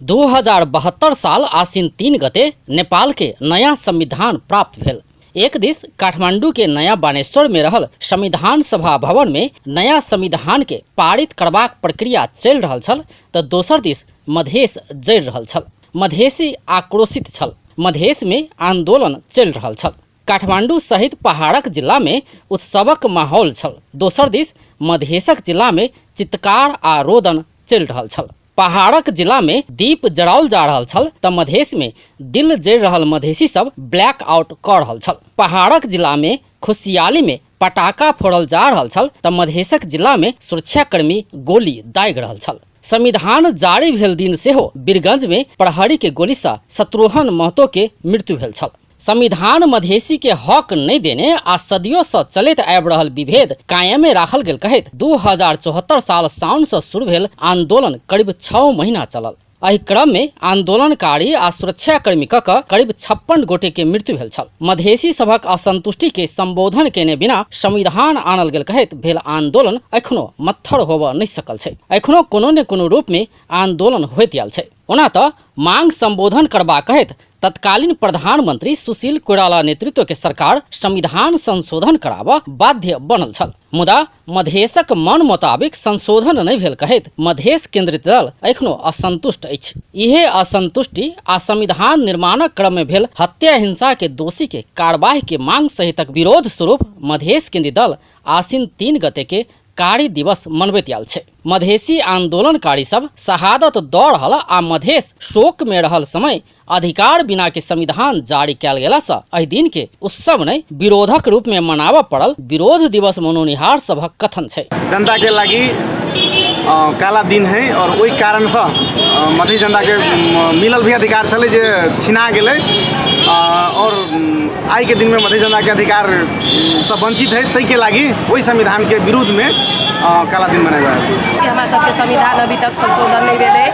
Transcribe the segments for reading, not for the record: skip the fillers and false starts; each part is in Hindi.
2072 साल आसिन 3 गते नेपाल के नया संविधान प्राप्त भेल। एक दिस काठमांडू के नया बानेश्वर में रहल संविधान सभा भवन में नया संविधान के पारित करबाक प्रक्रिया चल रहल छल तो दोसर दिस मधेश जरि रहल छल। मधेसी आक्रोशित छल। मधेश में आंदोलन चल रहल छल। काठमांडू सहित पहाड़क जिला में उत्सवक माहौल छल। दोसर दिस मधेशक जिला में चित्कार आ रोदन चल रहल छल। पहाड़क जिला में दीप जराओल जा रहल छल त मधेश में दिल जरि रहल मधेसी सब ब्लैक आउट कर रहल छल। पहाड़क जिला में खुशियाली में पटाखा फोड़ल जा रहल छल त मधेशक जिला में सुरक्षाकर्मी गोली दागि रहल छल। संविधान जारी भेल दिन सेहो बीरगंज में प्रहरी के गोली से शत्रुघ्न महतो के मृत्यु भेल छल। संविधान मधेसी के हक नहीं देने आ सदियों से चलत आबि रहल विभेद कायमे राखल गेल कहैत 2074 साल साउन से शुरू भेल आंदोलन करीब 6 महीना चलल। एहि क्रम में आंदोलनकारी आ सुरक्षाकर्मी कऽ करीब 56 गोटे के मृत्यु भेल छल। मधेसी सभक असंतुष्टि के संबोधन केने बिना संविधान आनल गेल कहैत भेल आंदोलन एखनो मत्थर होबऽ नहीं सकल छै। एखनो कोनो ने कोनो रूप में आंदोलन होइत आयल छै। ओना तऽ मांग संबोधन करबा कहैत तत्कालीन प्रधानमंत्री सुशील कोइराला नेतृत्व के सरकार संविधान संशोधन कराबऽ बाध्य बनल छल। मुदा मधेशक मन मुताबिक संशोधन नहीं भेल कहैत मधेश केंद्रित दल एखनो असंतुष्ट अछि। इहे असंतुष्टि आ संविधान निर्माणक क्रम में भेल हत्या हिंसा के दोषी के कार्यवाही के मांग सहितक विरोध स्वरूप मधेश केंद्रित दल आसिन 3 गते के कार्य दिवस मनबैत आयल छै। मधेसी आंदोलनकारी सब शहादत दऽ रहल आ मधेश शोक में रहल समय अधिकार बिना के संविधान जारी कयल गेला से एहि दिन के उत्सव नहीं विरोधक रूप में मनाबऽ पड़ल विरोध दिवस मनोनिहार सभक कथन छै। जनता के लागी काला दिन है और वही कारण से मधेश जनता के मिलल भी अधिकार चले जे छिना गेले और आई के दिन में मधेश जनता के अधिकार सब वंचित है। तै के लागी वही संविधान के विरुद्ध में काला दिन मनाया है। हमारा सबके संविधान अभी तक संशोधन नहीं भेले।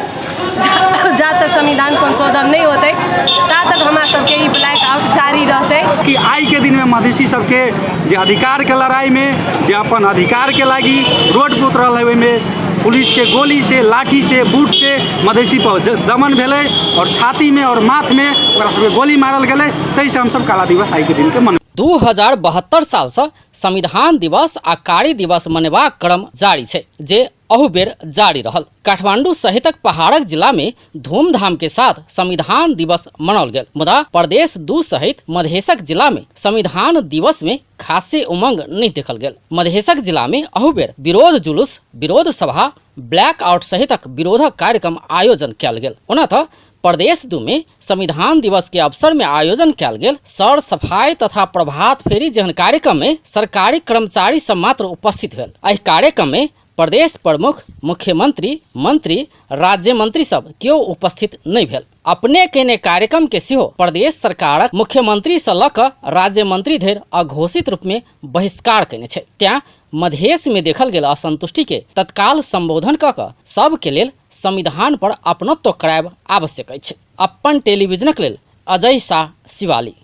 जहाँ तक संविधान संशोधन नहीं होते ता तक हमारा सबके ई ब्लैक आउट जारी रहते। कि आई के दिन में मधेसी सबके जे अधिकार के लड़ाई में जे अपन अधिकार के लागी रोड पर उतरल है में पुलिस के गोली से लाठी से बूट से मधेसी पर दमन भेले और छाती में और माथ में ओकरा सबके गोली मारल गेले। तैसे हम सब काला दिवस आई के दिन के मन 2072 साल से संविधान दिवस आ कार्य दिवस मनेबाक क्रम जारी छै जे अहू बेर जारी रहल। काठमांडू सहितक पहाड़क जिला में धूमधाम के साथ संविधान दिवस मनाओल गेल। मुदा प्रदेश 2 सहित मधेशक जिला में संविधान दिवस में खासे उमंग नहीं देखल गेल। मधेशक जिला में अहू बेर विरोध जुलूस, विरोध सभा, ब्लैक आउट सहितक विरोधक कार्यक्रम आयोजन कयल गेल। ओना तऽ प्रदेश 2 में संविधान दिवस के अवसर में आयोजन कयल गेल सर सफाई तथा प्रभात फेरी जेहन कार्यक्रम में सरकारी कर्मचारी सब मात्र उपस्थित भेल। एहि कार्यक्रम में प्रदेश प्रमुख, मुख्यमंत्री, मंत्री, राज्य मंत्री सब केओ उपस्थित नहीं भेल। अपने केने कार्यक्रम के सेहो प्रदेश सरकारक मुख्यमंत्री से लऽ कऽ राज्य मंत्री धरि अघोषित रूप में बहिष्कार केने छै। त्या मधेश में देखल गेल असंतुष्टि के तत्काल संबोधन कऽ कऽ सब के लेल संविधान पर अपनत्व करायब आवश्यक अछि। अपन टेलीविजनक लेल अजय शाह, शिवाली।